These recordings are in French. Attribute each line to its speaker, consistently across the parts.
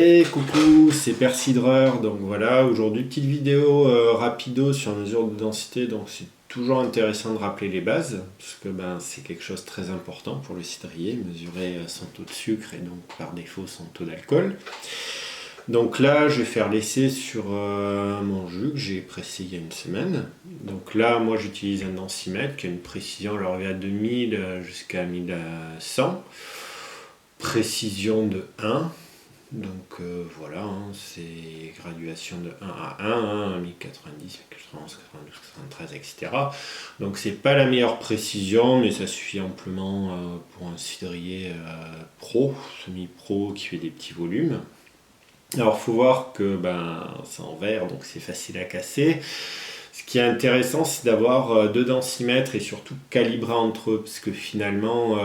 Speaker 1: Et coucou, c'est Persidreur. Donc voilà, aujourd'hui petite vidéo rapido sur mesure de densité. Donc c'est toujours intéressant de rappeler les bases parce que c'est quelque chose de très important pour le cidrier, mesurer son taux de sucre et donc par défaut son taux d'alcool. Donc là, je vais faire l'essai sur mon jus que j'ai pressé il y a une semaine. Donc là, moi j'utilise un densimètre qui a une précision, alors il va de 1000 jusqu'à 1100. Précision de 1. Donc voilà, c'est graduation de 1 à 1, 1090, 1091, 92, 93, etc. Donc c'est pas la meilleure précision, mais ça suffit amplement pour un cidrier pro, semi-pro qui fait des petits volumes. Alors faut voir que c'est en verre, donc c'est facile à casser. Ce qui est intéressant, c'est d'avoir deux densimètres et surtout calibrer entre eux, parce que finalement,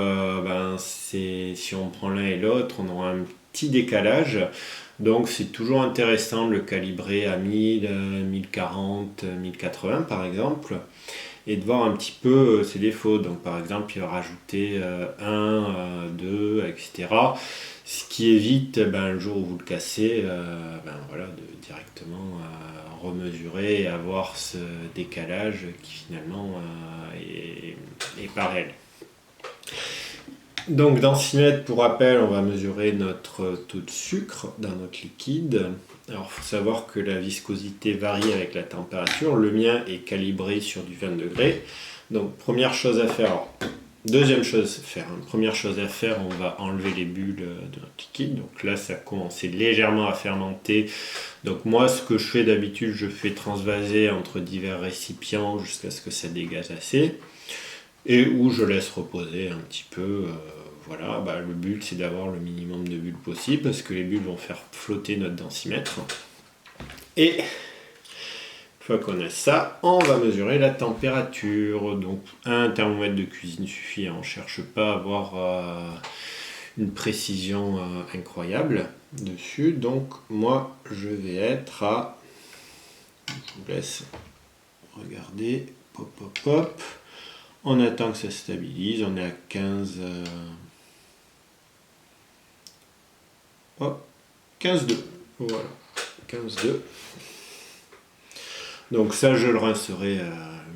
Speaker 1: si on prend l'un et l'autre, on aura un petit décalage. Donc c'est toujours intéressant de le calibrer à 1000, 1040, 1080 par exemple, et de voir un petit peu ses défauts. Donc par exemple, il va rajouter 1, 2, etc. Ce qui évite, le jour où vous le cassez, de directement remesurer et avoir ce décalage qui finalement est pas réel. Donc densimètre, pour rappel, on va mesurer notre taux de sucre dans notre liquide. Alors il faut savoir que la viscosité varie avec la température. Le mien est calibré sur du 20 degrés. Donc première chose à faire. Première chose à faire, on va enlever les bulles de notre liquide. Donc là, ça a commencé légèrement à fermenter. Donc moi, ce que je fais d'habitude, je fais transvaser entre divers récipients jusqu'à ce que ça dégaze assez. Et où je laisse reposer un petit peu. Le but, c'est d'avoir le minimum de bulles possible parce que les bulles vont faire flotter notre densimètre. Et une fois qu'on a ça, on va mesurer la température. Donc un thermomètre de cuisine suffit, on ne cherche pas à avoir une précision incroyable dessus. Donc moi je vais être à... Je vous laisse regarder. Pop, pop, pop. On attend que ça se stabilise. On est à 15... 15,2. Voilà. 15,2. Donc ça, je le rincerai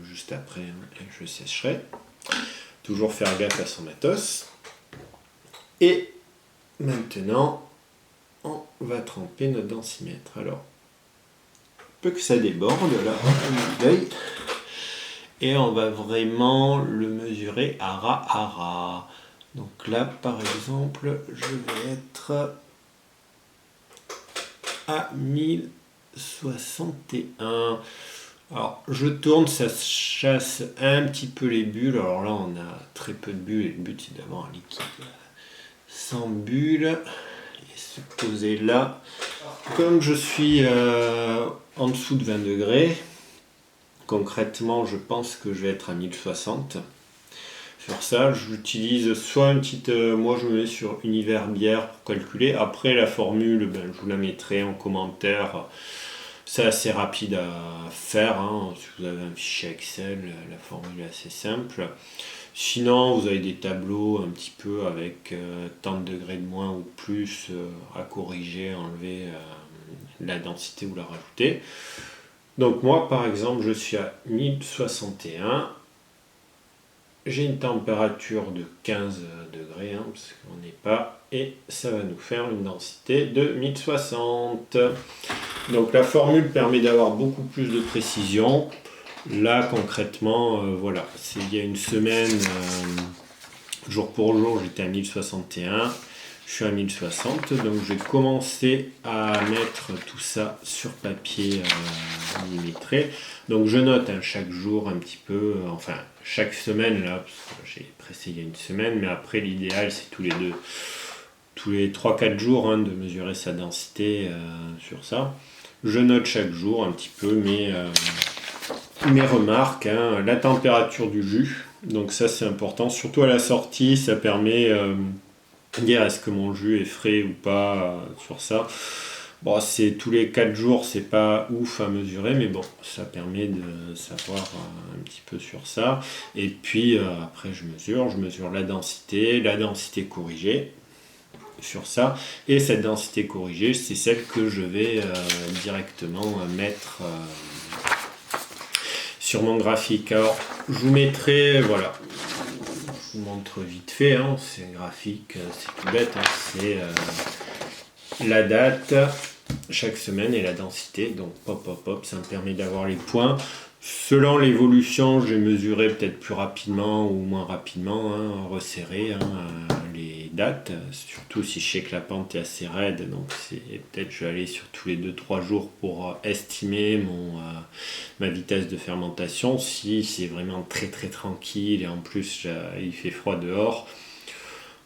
Speaker 1: juste après et je sécherai. Toujours faire gaffe à son matos. Et maintenant, on va tremper notre densimètre. Alors, peu que ça déborde, là, on l'œil. Et on va vraiment le mesurer à ras. Donc là, par exemple, je vais être à 1061. Alors je tourne, ça chasse un petit peu les bulles. Alors là on a très peu de bulles et le but c'est d'avoir un liquide sans bulles et se poser là. Comme je suis en dessous de 20 degrés, concrètement je pense que je vais être à 1060. Sur ça, j'utilise soit une petite... moi, je me mets sur Univers Bière pour calculer. Après, la formule, je vous la mettrai en commentaire. C'est assez rapide à faire. Si vous avez un fichier Excel, la formule est assez simple. Sinon, vous avez des tableaux un petit peu avec tant de degrés de moins ou plus à corriger, enlever la densité ou la rajouter. Donc moi, par exemple, je suis à 1061. J'ai une température de 15 degrés, parce qu'on n'est pas, et ça va nous faire une densité de 1060. Donc la formule permet d'avoir beaucoup plus de précision. Là concrètement, il y a une semaine, jour pour jour, j'étais à 1061. Je suis à 1060, donc je vais commencer à mettre tout ça sur papier millimétré. Donc je note chaque jour un petit peu, chaque semaine là, parce que j'ai pressé il y a une semaine, mais après l'idéal c'est tous les 3-4 jours de mesurer sa densité sur ça. Je note chaque jour un petit peu mes remarques, la température du jus, donc ça c'est important, surtout à la sortie, ça permet dire est-ce que mon jus est frais ou pas sur ça. Bon, c'est tous les 4 jours, c'est pas ouf à mesurer, mais bon, ça permet de savoir un petit peu sur ça. Et puis après, je mesure la densité corrigée. sur ça. Et cette densité corrigée, c'est celle que je vais directement mettre sur mon graphique. Alors, je vous mettrai, voilà, je vous montre vite fait, hein, c'est un graphique, c'est tout bête, hein, c'est la date chaque semaine et la densité, donc hop hop hop, ça me permet d'avoir les points. Selon l'évolution, je vais mesurer peut-être plus rapidement ou moins rapidement, hein, resserrer les dates, surtout si je sais que la pente est assez raide, donc peut-être je vais aller sur tous les 2-3 jours pour estimer ma vitesse de fermentation. Si c'est vraiment très très tranquille et en plus il fait froid dehors,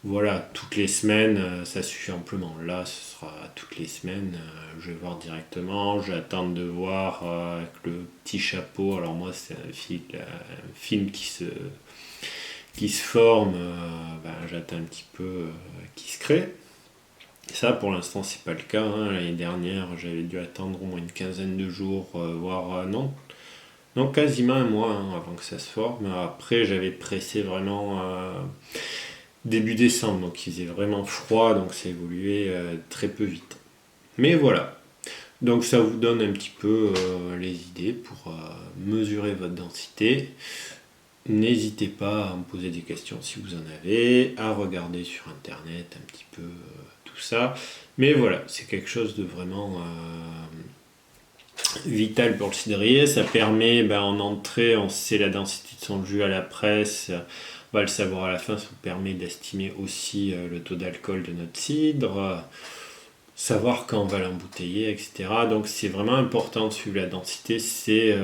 Speaker 1: voilà, toutes les semaines, ça suffit amplement. Là, ce sera toutes les semaines. Je vais voir directement. Je vais attendre de voir avec le petit chapeau. Alors moi, c'est un film qui se forme. J'attends un petit peu qu'il se crée. Ça, pour l'instant, c'est pas le cas, hein. L'année dernière, j'avais dû attendre au moins une quinzaine de jours, voire non, quasiment un mois, hein, avant que ça se forme. Après, j'avais pressé vraiment début décembre, donc il faisait vraiment froid, donc ça évoluait très peu vite. Mais voilà, donc ça vous donne un petit peu les idées pour mesurer votre densité. N'hésitez pas à me poser des questions si vous en avez, à regarder sur internet un petit peu tout ça. Mais voilà, c'est quelque chose de vraiment vital pour le cidrier. Ça permet, en entrée, on sait la densité de son jus à la presse. On va le savoir à la fin, ça vous permet d'estimer aussi le taux d'alcool de notre cidre, savoir quand on va l'embouteiller, etc. Donc c'est vraiment important de suivre la densité, c'est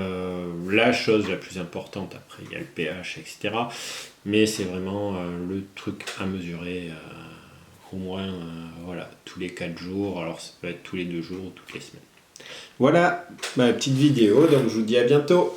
Speaker 1: la chose la plus importante. Après il y a le pH, etc. Mais c'est vraiment le truc à mesurer au moins tous les 4 jours, alors ça peut être tous les 2 jours ou toutes les semaines. Voilà ma petite vidéo, donc je vous dis à bientôt.